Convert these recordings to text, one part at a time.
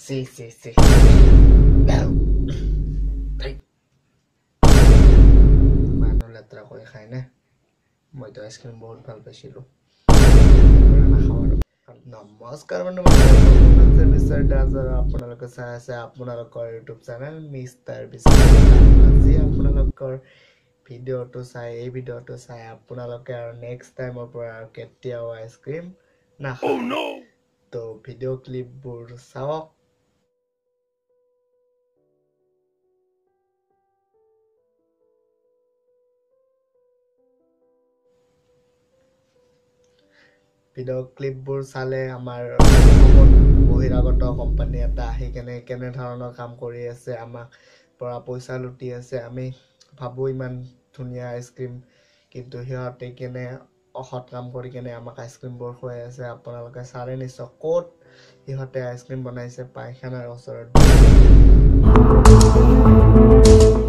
Sí. মানুহ লেতেৰা কৰি খাই নে মইতো আইচক্ৰীম বহুত ভাল পাইছিলোঁ নাখাওঁ আৰু নমস্কাৰ Biswajit আপোনালোকে চাই আছে আপোনালোকৰ ইউটিউব চেনেল মিষ্টাৰ আজি আপোনালোকৰ ভিডিঅ'টো চাই এই ভিডিঅ'টো চাই আপোনালোকে আৰু নেক্সট টাইমৰ পৰা আৰু কেতিয়াও আইচক্ৰীম নাখাব তো ভিডিঅ' ক্লিপবোৰ চাওক ভিডিঅ' ক্লিপবোৰ চালে আমাৰ বহিৰাগত কোম্পানী এটা আহি কেনে ধৰণৰ কাম কৰি আছে আমাক পৰা পইচা লুটি আছে আমি ভাবো ইমান ধুনীয়া আইচক্ৰীম কিন্তু সিহঁতে কেনে অসৎ কাম কৰি কেনে আমাক আইচক্ৰীমবোৰ খুৱাই আছে আপোনালোকে চালে নিশ্চয় ক'ত সিহঁতে আইচক্ৰীম বনাইছে পায়খানাৰ ওচৰত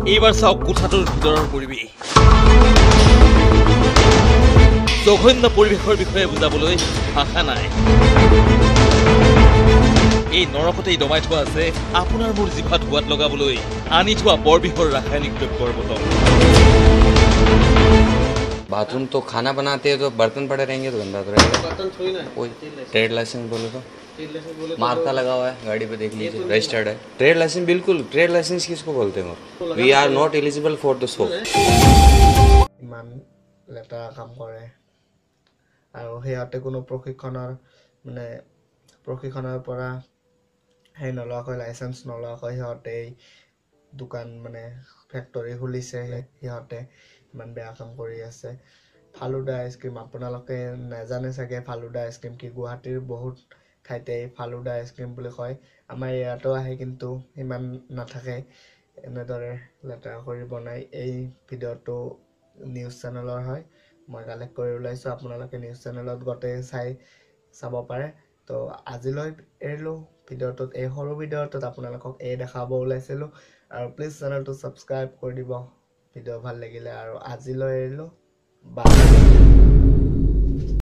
এইবাৰ চাওক কোঠাটোৰ ভিতৰৰ পৰিৱেশ জঘন্য পৰিৱেশৰ বিষয়ে বুজাবলৈ ভাষা নাই এই নৰকতেই দমাই থোৱা আছে আপোনাৰ মোৰ জিভাত সোৱাদ লগাবলৈ আনি থোৱা বৰবিহৰ ৰাসায়নিক দ্ৰব্যৰ বটল बाथरूम तो खाना बनाते हैं तो बर्तन पड़े रहेंगे तो गंदा तो रहेगा बर्तन थोड़ी ना कोई ट्रेड लाइसेंस बोले तो मार्का लगा हुआ है गाड़ी पे देख लीजिए रजिस्टर्ड है ट्रेड लाइसेंस बिल्कुल ट्रेड लाइसेंस किसको बोलते हैं we are not eligible for the show ইমান লেতেৰা কাম কৰে আৰু সিহঁতে কোনো প্ৰশিক্ষণৰ পৰা সেই নলোৱাকৈ লাইচেন্স নলোৱাকৈ সিহঁতে দোকান মানে ফেক্টৰী খুলিছে সিহঁতে ইমান বেয়া কাম কৰি আছে ফালুদা আইচক্ৰীম আপোনালোকে নাজানে চাগে ফালুদা আইচক্ৰীম কি গুৱাহাটীৰ বহুত ঠাইতে ফালুদা আইচক্ৰীম বুলি কয় আমাৰ ইয়াতো আহে কিন্তু ইমান নাথাকে এনেদৰে লেতেৰা কৰি বনাই এই ভিডিঅ'টো নিউজ চেনেলৰ হয় মই কালেক্ট কৰি ওলাইছোঁ আপোনালোকে নিউজ চেনেলত গোটেই চাব পাৰে তো আজিলৈ এৰিলোঁ ভিডিঅ'টোত এই সৰু ভিডিঅ'টোত আপোনালোকক এই দেখাব ওলাইছিলোঁ আৰু প্লিজ চেনেলটো ছাবস্ক্ৰাইব কৰি দিব ভিডিঅ' ভাল লাগিলে আৰু আজিলৈ এৰিলোঁ বাই